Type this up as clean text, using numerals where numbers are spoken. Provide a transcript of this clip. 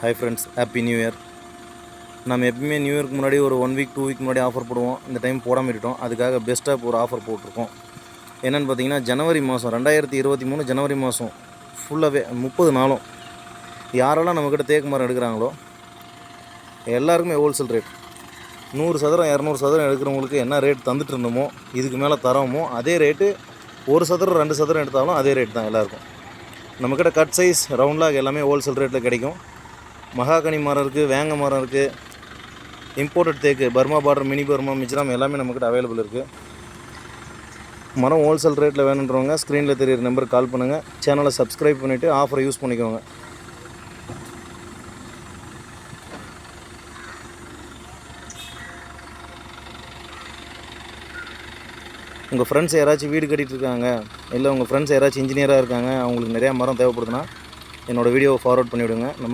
Hi friends, happy new year. நம்ம எப்பவுமே new இயர்க்கு முன்னாடி ஒரு 1 வீக் 2 வீக் முன்னாடி ஆஃபர் போடுவோம். இந்த டைம் போடாமல் விட்டுட்டோம். அதுக்காக பெஸ்ட்டாக ஒரு ஆஃபர் போட்டிருக்கோம். என்னென்னு பார்த்தீங்கன்னா, ஜனவரி மாதம் 2023 ஜனவரி மாதம் ஃபுல்லாகவே 30 நாளும் யாரெல்லாம் நம்மக்கிட்ட தேக்கு மரம் எடுக்கிறாங்களோ எல்லாருக்குமே ஹோல்சேல் ரேட் 100 சதுரம் 200 சதுரம் எடுக்கிறவங்களுக்கு என்ன ரேட் தந்துட்டு இருந்தோமோ இதுக்கு மேலே தரோமோ அதே ரேட்டு. 1 சதுரம் 2 சதுரம் எடுத்தாலும் அதே ரேட் தான் எல்லாருக்கும். நம்மக்கிட்ட கட் சைஸ் ரவுண்டாக எல்லாமே ஹோல்சேல் ரேட்டில் கிடைக்கும். மகாகனி மரம் இருக்குது, வேங்க மரம் இருக்குது, இம்போர்ட்டட் தேக்கு, பர்மா பார்டர், மினி பர்மா, மிச்ராம் எல்லாமே நம்மக்கிட்ட அவைலபிள் இருக்குது. மரம் ஹோல்சேல் ரேட்டில் வேணுன்றவங்க ஸ்க்ரீனில் தெரியிற நம்பருக்கு கால் பண்ணுங்கள். சேனலை சப்ஸ்கிரைப் பண்ணிவிட்டு ஆஃபரை யூஸ் பண்ணிக்கோங்க. உங்கள் ஃப்ரெண்ட்ஸ் யாராச்சும் வீடு கட்டிகிட்டு இருக்காங்க, இல்லை உங்கள் ஃப்ரெண்ட்ஸ் யாராச்சும் இன்ஜினியராக இருக்காங்க, அவங்களுக்கு நிறையா மரம் தேவைப்படுதுன்னா என்னோடய வீடியோவை ஃபார்வர்ட் பண்ணிவிடுங்க. நம்ம